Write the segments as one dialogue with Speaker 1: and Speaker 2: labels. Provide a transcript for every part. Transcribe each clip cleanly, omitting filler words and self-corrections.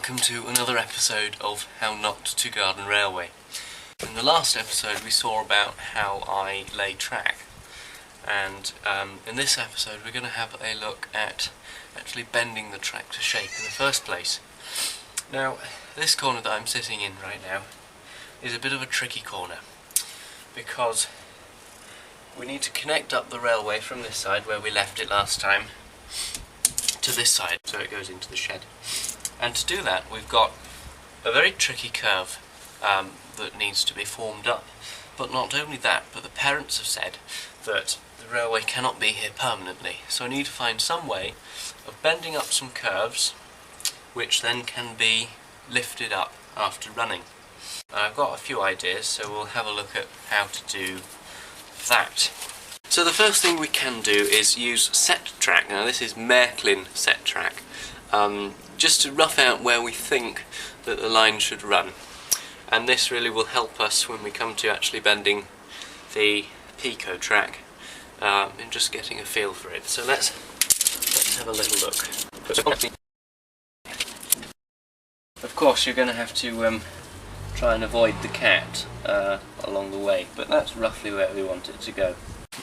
Speaker 1: welcome to another episode of How Not to Garden Railway. In the last episode we saw about how I lay track, and in this episode we're going to have a look at actually bending the track to shape in the first place. Now, this corner that I'm sitting in right now is a bit of a tricky corner because we need to connect up the railway from this side where we left it last time to this side so it goes into the shed. And to do that we've got a very tricky curve that needs to be formed up. But not only that, but the parents have said that the railway cannot be here permanently, so I need to find some way of bending up some curves which then can be lifted up after running. I've got a few ideas, so we'll have a look at how to do that. So the first thing we can do is use set track. Now this is MHLR set track, just to rough out where we think that the line should run. And this really will help us when we come to actually bending the peco track and just getting a feel for it. So let's have a little look. Of course you're going to have to try and avoid the cat along the way, but that's roughly where we want it to go.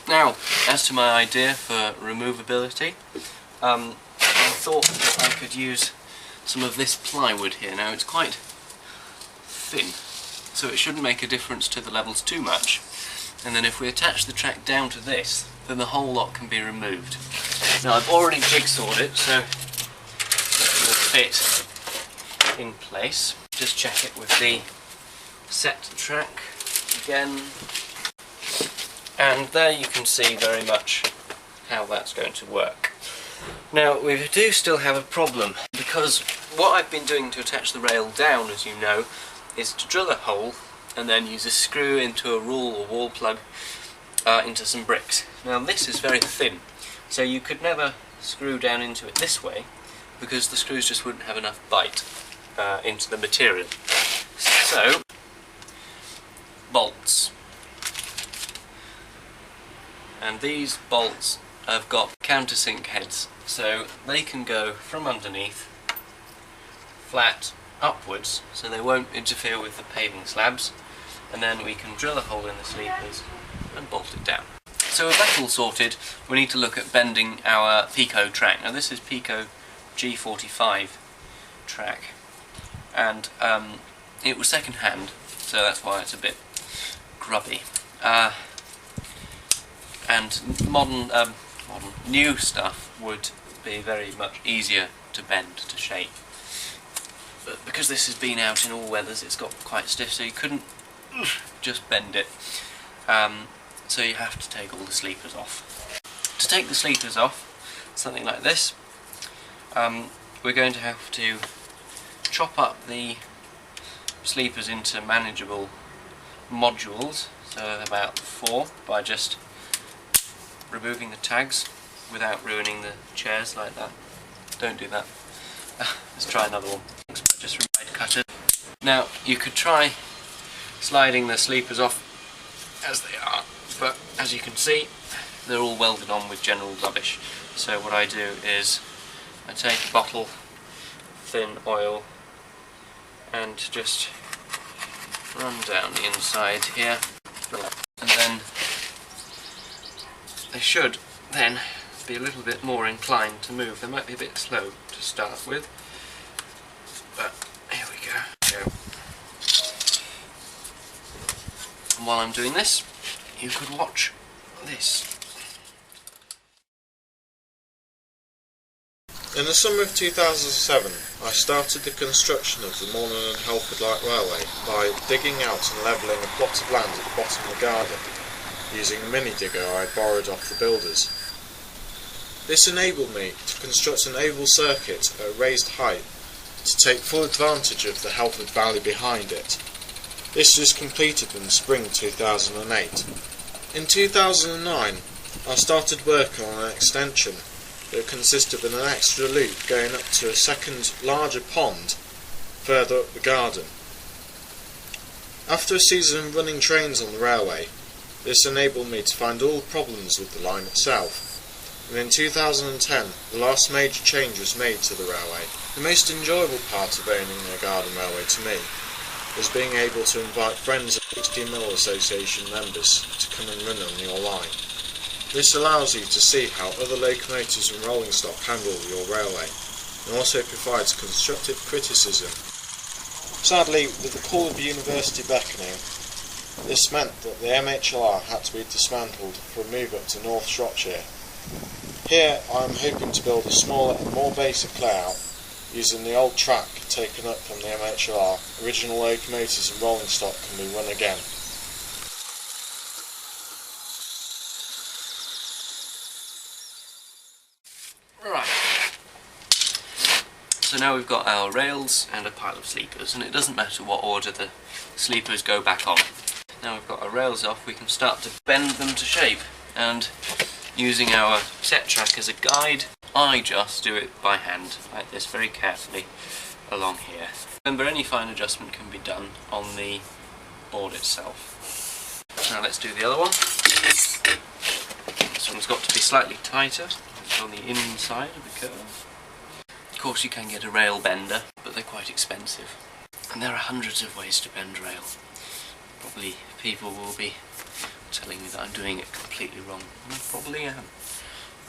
Speaker 1: Now, as to my idea for removability, I thought that I could use some of this plywood here. Now it's quite thin, so it shouldn't make a difference to the levels too much, and then if we attach the track down to this, then the whole lot can be removed. Now I've already jigsawed it, so it will fit in place. Just check it with the set track again, and there you can see very much how that's going to work. Now we do still have a problem, because what I've been doing to attach the rail down, as you know, is to drill a hole and then use a screw into a rule or wall plug into some bricks. Now this is very thin, so you could never screw down into it this way because the screws just wouldn't have enough bite into the material. So, bolts. And these bolts have got countersink heads, so they can go from underneath flat upwards, so they won't interfere with the paving slabs, and then we can drill a hole in the sleepers and bolt it down. So with that all sorted, we need to look at bending our peco track. Now this is peco G45 track, and it was second hand, so that's why it's a bit grubby. And new stuff would be very much easier to bend to shape. But because this has been out in all weathers, it's got quite stiff, so you couldn't just bend it. So you have to take all the sleepers off. To take the sleepers off, something like this, we're going to have to chop up the sleepers into manageable modules, so about 4, by just removing the tags without ruining the chairs like that. Don't do that. Let's try another one. Just remove cutter. Now you could try sliding the sleepers off as they are, but as you can see they're all welded on with general rubbish. So what I do is I take a bottle of thin oil and just run down the inside here, and then they should then be a little bit more inclined to move. They might be a bit slow to start with, but here we go. And while I'm doing this, you could watch this.
Speaker 2: In the summer of 2007, I started the construction of the Morland and Helford Light Railway by digging out and levelling a plot of land at the bottom of the garden, using a mini digger I had borrowed off the builders. This enabled me to construct an oval circuit at a raised height to take full advantage of the Helford Valley behind it. This was completed in the spring 2008. In 2009, I started work on an extension that consisted of an extra loop going up to a second larger pond further up the garden. After a season of running trains on the railway, this enabled me to find all the problems with the line itself, and in 2010 the last major change was made to the railway. The most enjoyable part of owning a garden railway to me was being able to invite friends and 60 Mill Association members to come and run on your line. This allows you to see how other locomotives and rolling stock handle your railway, and also provides constructive criticism. Sadly, with the call of university beckoning, this meant that the MHLR had to be dismantled for a move up to North Shropshire. Here I am hoping to build a smaller and more basic layout using the old track taken up from the MHLR. Original locomotives and rolling stock can be run again.
Speaker 1: Right, so now we've got our rails and a pile of sleepers, and it doesn't matter what order the sleepers go back on. Now we've got our rails off, we can start to bend them to shape, and using our set track as a guide, I just do it by hand, like this, very carefully along here. Remember, any fine adjustment can be done on the board itself. Now let's do the other one. This one's got to be slightly tighter. It's on the inside of the curve. Of course you can get a rail bender, but they're quite expensive. And there are hundreds of ways to bend rail. Probably people will be telling me that I'm doing it completely wrong, and I probably am.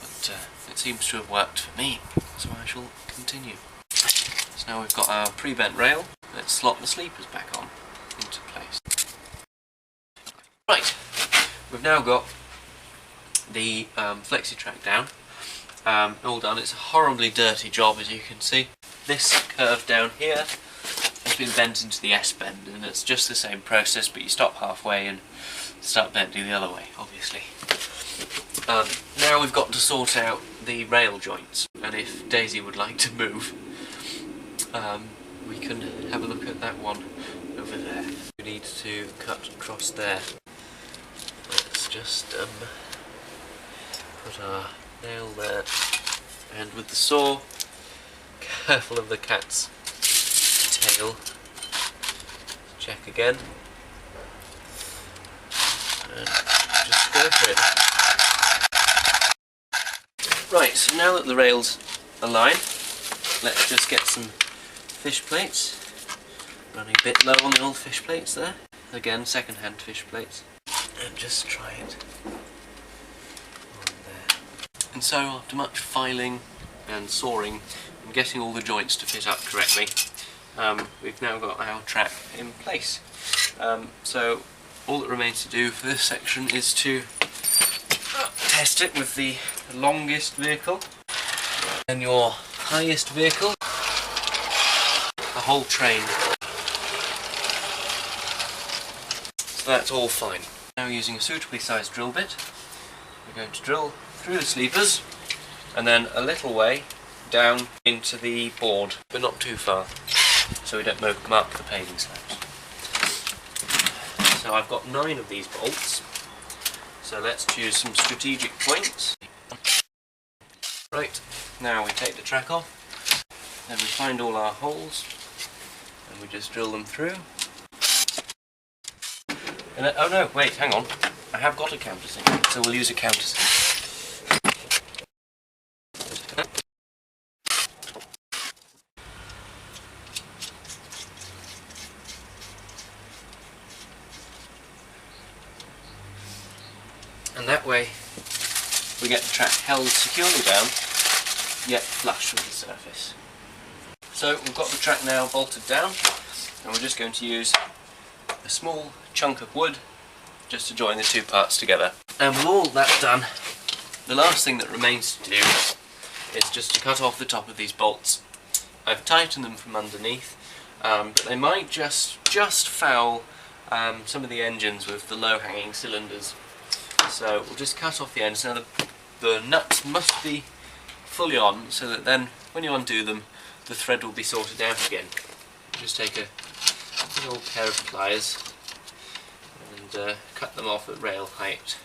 Speaker 1: But it seems to have worked for me, so I shall continue. So now we've got our pre-bent rail, let's slot the sleepers back on into place. Right, we've now got the flexi track down. All done. It's a horribly dirty job, as you can see. This curve down here has been bent into the S-bend, and it's just the same process, but you stop halfway and start bending the other way, obviously. Now we've got to sort out the rail joints, and if Daisy would like to move, we can have a look at that one over there. We need to cut across there. Let's just put our nail there, and with the saw, careful of the cat's tail, check again, and just go for it. Right, so now that the rails are lined, let's just get some fish plates, running a bit low on the old fish plates there, again second-hand fish plates, and just try it. And so, after much filing and sawing and getting all the joints to fit up correctly, we've now got our track in place. So all that remains to do for this section is to test it with the longest vehicle, and your highest vehicle, the whole train. So that's all fine. Now, using a suitably sized drill bit, we're going to drill through the sleepers and then a little way down into the board, but not too far, so we don't mark the paving slabs. So I've got 9 of these bolts, so let's choose some strategic points. Right, now we take the track off, then we find all our holes and we just drill them through. And oh no, wait, hang on, I have got a countersink, so we'll use a countersink. And that way we get the track held securely down, yet flush with the surface. So we've got the track now bolted down, and we're just going to use a small chunk of wood just to join the two parts together. And with all that done, the last thing that remains to do is just to cut off the top of these bolts. I've tightened them from underneath, but they might just foul some of the engines with the low-hanging cylinders. So we'll just cut off the ends. Now the nuts must be fully on, so that then when you undo them, the thread will be sorted out again. Just take a little pair of pliers and cut them off at rail height.